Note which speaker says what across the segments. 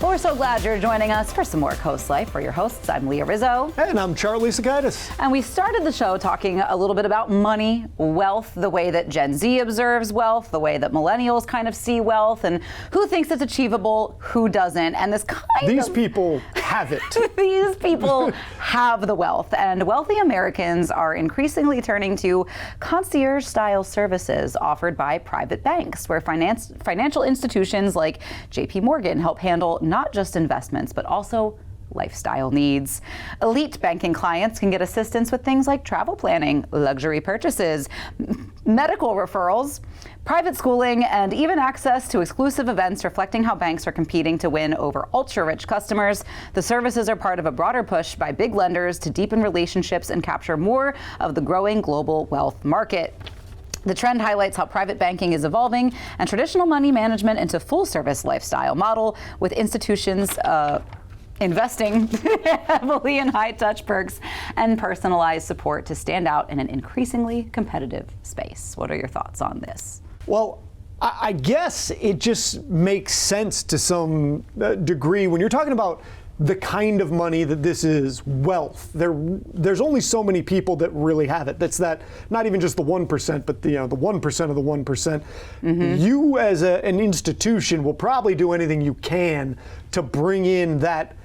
Speaker 1: Well, we're so glad you're joining us for some more CoastLife. We're your hosts. I'm Leah Rizzo.
Speaker 2: And I'm Charlie Sokaitis.
Speaker 1: And we started the show talking a little bit about money, wealth, the way that Gen Z observes wealth, the way that millennials kind of see wealth, and who thinks it's achievable, who doesn't. And this
Speaker 2: These people have it.
Speaker 1: These people have the wealth. And wealthy Americans are increasingly turning to concierge-style services offered by private banks, where financial institutions like JP Morgan help handle not just investments, but also lifestyle needs. Elite banking clients can get assistance with things like travel planning, luxury purchases, medical referrals, private schooling, and even access to exclusive events reflecting how banks are competing to win over ultra-rich customers. The services are part of a broader push by big lenders to deepen relationships and capture more of the growing global wealth market. The trend highlights how private banking is evolving and traditional money management into full-service lifestyle model, with institutions investing heavily in high-touch perks and personalized support to stand out in an increasingly competitive space. What are your thoughts on this?
Speaker 2: Well, I guess it just makes sense to some degree when you're talking about the kind of money that this is wealth. There's only so many people that really have it. That's not even just the 1%, but the 1% of the 1%. Mm-hmm. You as an institution will probably do anything you can to bring in that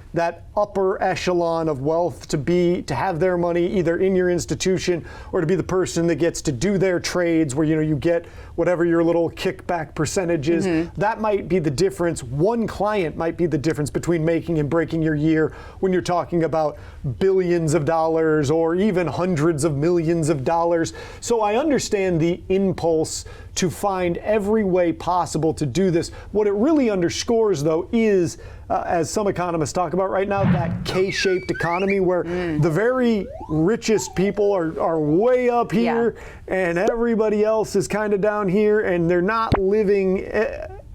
Speaker 2: upper echelon of wealth to have their money either in your institution or to be the person that gets to do their trades where you get whatever your little kickback percentage is. Mm-hmm. That might be the difference. One client might be the difference between making and breaking your year when you're talking about billions of dollars or even hundreds of millions of dollars. So I understand the impulse to find every way possible to do this. What it really underscores, though, is as some economists talk about right now, that K-shaped economy where the very richest people are way up here and everybody else is kind of down here, and they're not living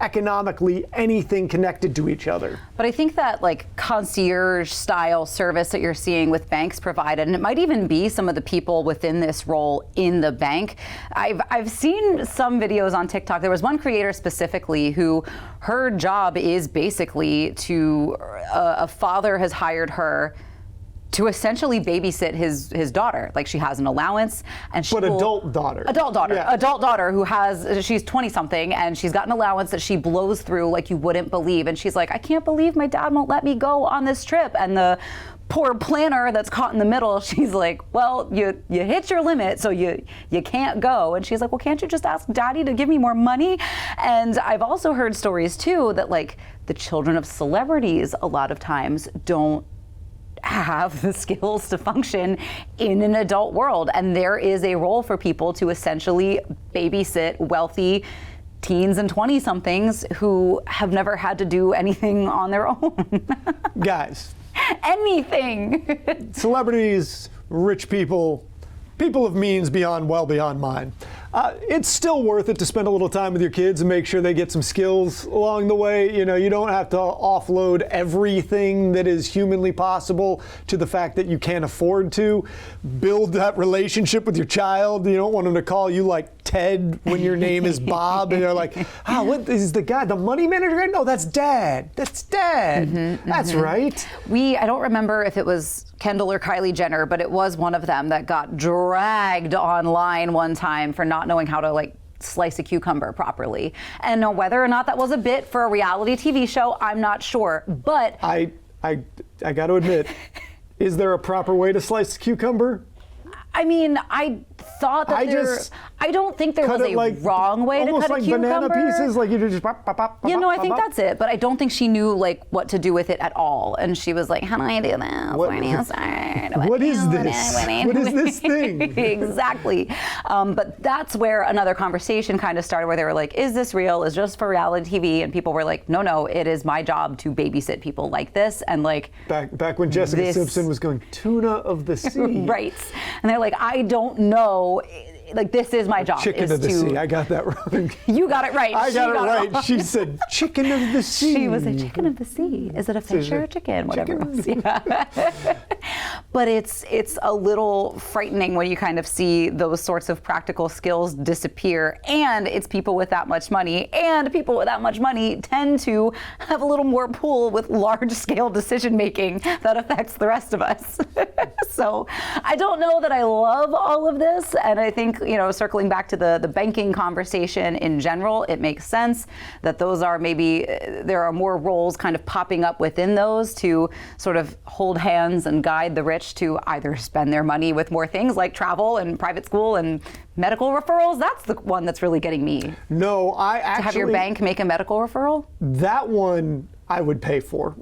Speaker 2: economically anything connected to each other.
Speaker 1: But I think that concierge style service that you're seeing with banks provided, and it might even be some of the people within this role in the bank. I've seen some videos on TikTok. There was one creator specifically who her job is basically to a father has hired her to essentially babysit his daughter. Like, she has an allowance, and adult daughter who she's 20 something, and she's got an allowance that she blows through like you wouldn't believe. And she's like, I can't believe my dad won't let me go on this trip. And the poor planner that's caught in the middle, she's like, well, you hit your limit, so you can't go. And she's like, well, can't you just ask daddy to give me more money? And I've also heard stories too that the children of celebrities a lot of times don't have the skills to function in an adult world. And there is a role for people to essentially babysit wealthy teens and 20-somethings who have never had to do anything on their own.
Speaker 2: Guys.
Speaker 1: Anything.
Speaker 2: Celebrities, rich people, people of means well beyond mine. It's still worth it to spend a little time with your kids and make sure they get some skills along the way. You don't have to offload everything that is humanly possible to the fact that you can't afford to. Build that relationship with your child. You don't want them to call you like Ted when your name is Bob, and they're like, what is the guy, the money manager? No, that's Dad. That's Dad. Mm-hmm, that's right.
Speaker 1: I don't remember if it was Kendall or Kylie Jenner, but it was one of them that got dragged online one time for not knowing how to slice a cucumber properly. And whether or not that was a bit for a reality TV show, I'm not sure. But
Speaker 2: I got to admit, is there a proper way to slice a cucumber?
Speaker 1: I mean, I thought that I don't think there was a wrong way to cut a cucumber.
Speaker 2: Almost like banana pieces, like you just pop, pop, pop,
Speaker 1: no, I think that's it. But I don't think she knew what to do with it at all. And she was like, how do I do this?
Speaker 2: What is this? What is this thing?
Speaker 1: Exactly. But that's where another conversation kind of started, where they were like, is this real? Is just for reality TV? And people were like, no, it is my job to babysit people like this. And
Speaker 2: back when Jessica Simpson was going, tuna of the sea.
Speaker 1: Right. And they're like, I don't know like this is my job.
Speaker 2: Chicken of the sea. I got that wrong.
Speaker 1: You got it right.
Speaker 2: I got it right.
Speaker 1: wrong.
Speaker 2: She said chicken of the sea.
Speaker 1: She was a chicken of the sea. Is it a fish or a chicken? Whatever it was. Yeah. But it's a little frightening when you kind of see those sorts of practical skills disappear, and it's people with that much money, and people with that much money tend to have a little more pull with large-scale decision making that affects the rest of us. So I don't know that I love all of this, and I think, circling back to the banking conversation in general, it makes sense that those are maybe, there are more roles kind of popping up within those to sort of hold hands and guide the rich to either spend their money with more things like travel and private school and medical referrals. That's the one that's really getting me.
Speaker 2: No, I actually...
Speaker 1: To have your bank make a medical referral?
Speaker 2: That one I would pay for.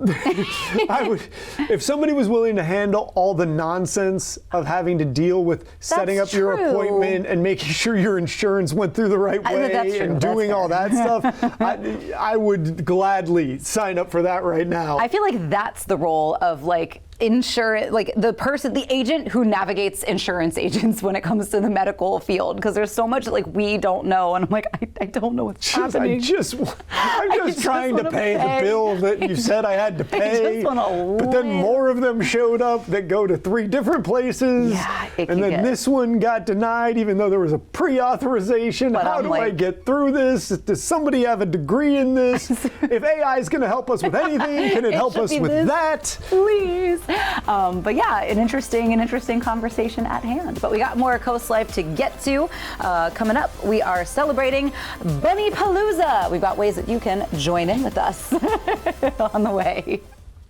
Speaker 2: I would, if somebody was willing to handle all the nonsense of having to deal with setting up your appointment and making sure your insurance went through the right way and doing all that stuff, I would gladly sign up for that right now.
Speaker 1: I feel like that's the role of insurance, like the agent who navigates insurance agents when it comes to the medical field, because there's so much we don't know, and I'm like, I don't know what's happening.
Speaker 2: I'm just trying to pay the bill that you said I had to pay. But then more of them showed up that go to 3 different places. Yeah, and then this one got denied even though there was a pre-authorization. How do I get through this? Does somebody have a degree in this? If AI is going to help us with anything, can it help us with that?
Speaker 1: Please. But yeah, an interesting conversation at hand. But we got more CoastLife to get to. Coming up, we are celebrating Bunny Palooza. We've got ways that you can join in with us on the way.